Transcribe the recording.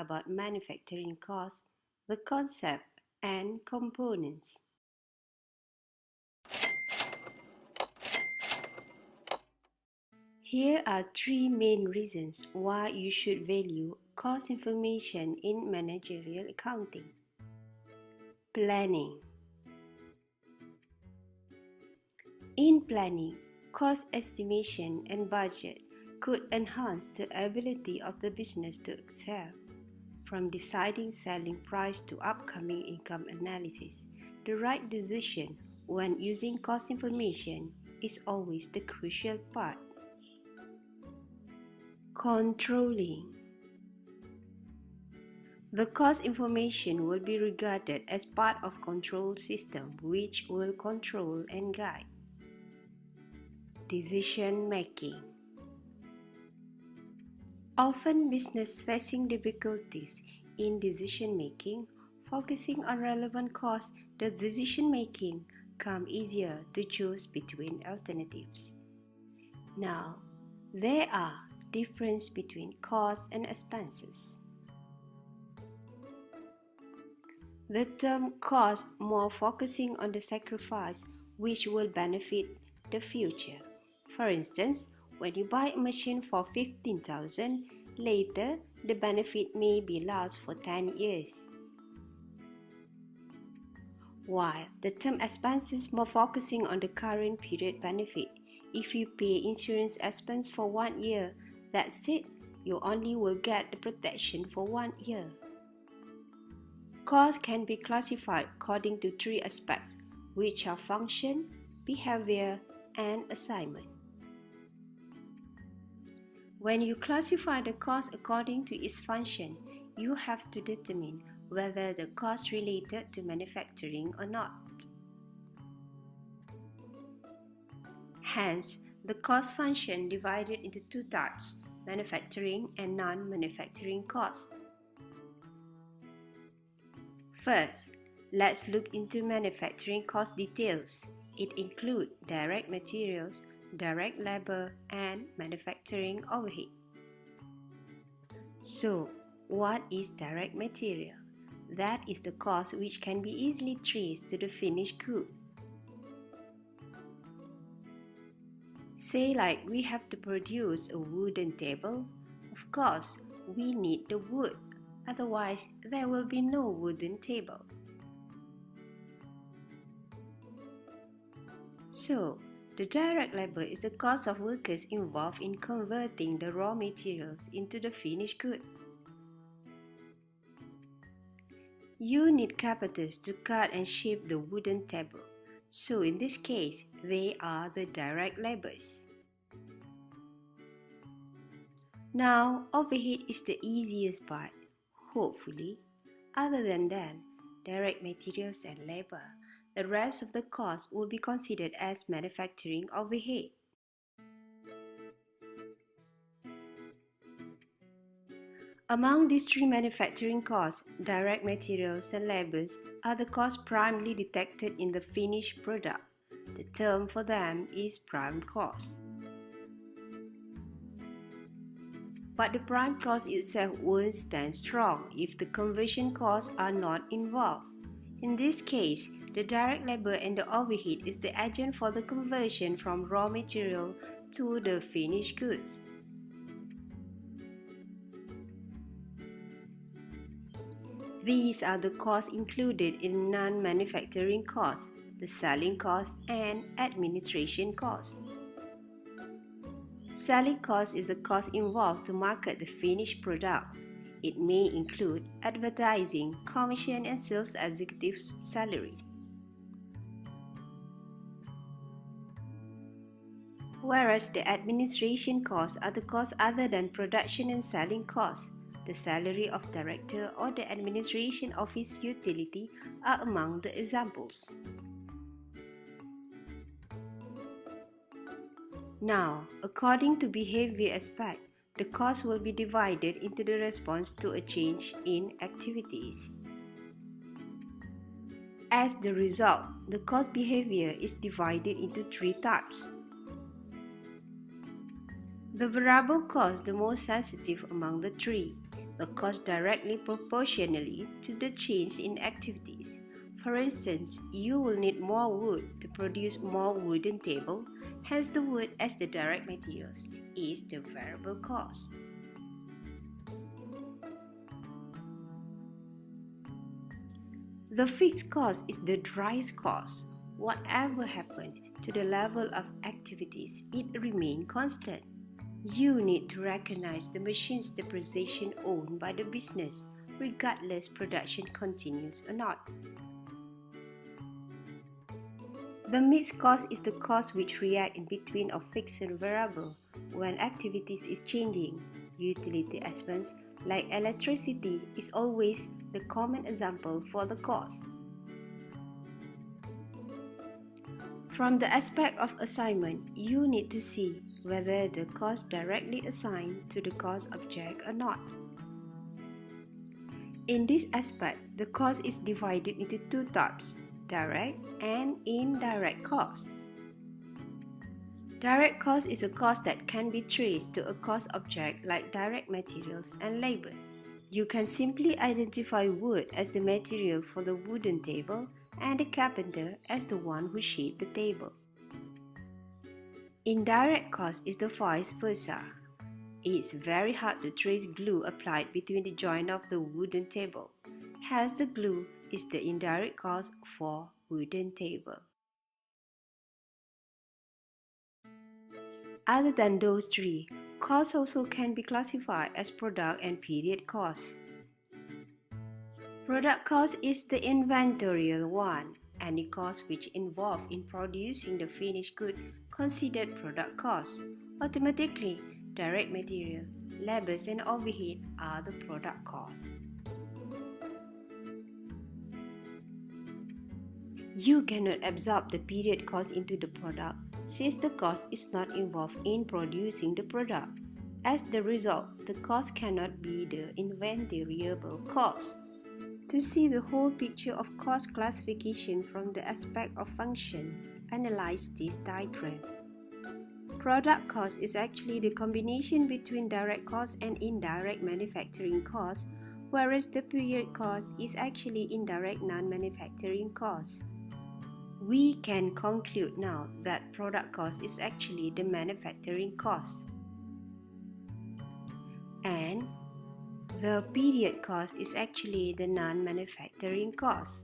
about manufacturing costs, the concept, and components. Here are three main reasons why you should value cost information in managerial accounting. Planning. In planning, cost estimation and budget could enhance the ability of the business to excel. From deciding selling price to upcoming income analysis, the right decision when using cost information is always the crucial part. Controlling. The cost information will be regarded as part of control system which will control and guide. Decision making. Often business facing difficulties in decision making, focusing on relevant costs, the decision making come easier to choose between alternatives. Now, there are difference between costs and expenses. The term cost more focusing on the sacrifice which will benefit the future. For instance, when you buy a machine for 15,000, later the benefit may be last for 10 years. While the term expenses more focusing on the current period benefit. If you pay insurance expense for 1 year, that's it, you only will get the protection for 1 year. Costs can be classified according to three aspects, which are function, behavior, and assignment. When you classify the cost according to its function, you have to determine whether the cost related to manufacturing or not. Hence, the cost function divided into two types, manufacturing and non-manufacturing costs. First, let's look into manufacturing cost details. It includes direct materials, direct labor, and manufacturing overhead. So, what is direct material? That is the cost which can be easily traced to the finished good. Say like we have to produce a wooden table. Of course, we need the wood. Otherwise, there will be no wooden table. So, the direct labor is the cost of workers involved in converting the raw materials into the finished good. You need carpenters to cut and shape the wooden table. So in this case, they are the direct labors. Now, overhead is the easiest part. Hopefully, other than that, direct materials and labor, the rest of the cost will be considered as manufacturing overhead. Among these three manufacturing costs, direct materials and labors are the costs primarily detected in the finished product. The term for them is prime cost. But the prime cost itself won't stand strong if the conversion costs are not involved. In this case, the direct labor and the overhead is the agent for the conversion from raw material to the finished goods. These are the costs included in non-manufacturing costs, the selling cost and administration cost. Selling cost is the cost involved to market the finished product. It may include advertising, commission, and sales executives' salary. Whereas the administration costs are the costs other than production and selling costs. The salary of director or the administration office utility are among the examples. Now, according to behavior aspect, the cost will be divided into the response to a change in activities. As the result, the cost behavior is divided into three types. The variable cost, the most sensitive among the three. a cost directly proportionally to the change in activities. For instance, you will need more wood to produce more wooden table, hence the wood as the direct materials is the variable cost. The fixed cost is the driest cost. Whatever happened to the level of activities, it remains constant. You need to recognize the machine's depreciation owned by the business, regardless production continues or not. The mixed cost is the cost which react in between of fixed and variable when activities is changing. Utility expense like electricity is always the common example for the cost. From the aspect of assignment, you need to see whether the cost directly assigned to the cost object or not. In this aspect, the cost is divided into two types, direct and indirect costs. Direct cost is a cost that can be traced to a cost object like direct materials and labors. You can simply identify wood as the material for the wooden table and the carpenter as the one who shaped the table. Indirect cost is the vice versa. It's very hard to trace glue applied between the joint of the wooden table. Hence, the glue is the indirect cost for wooden table. Other than those three, costs also can be classified as product and period costs. Product cost is the inventorial one. Any cost which involve in producing the finished good considered product cost. Automatically, direct material, labors and overhead are the product cost. You cannot absorb the period cost into the product since the cost is not involved in producing the product. As the result, the cost cannot be the inventoriable cost. To see the whole picture of cost classification from the aspect of function, analyze this diagram. Product cost is actually the combination between direct cost and indirect manufacturing cost, whereas the period cost is actually indirect non-manufacturing cost. We can conclude now that product cost is actually the manufacturing cost, and the period cost is actually the non-manufacturing cost.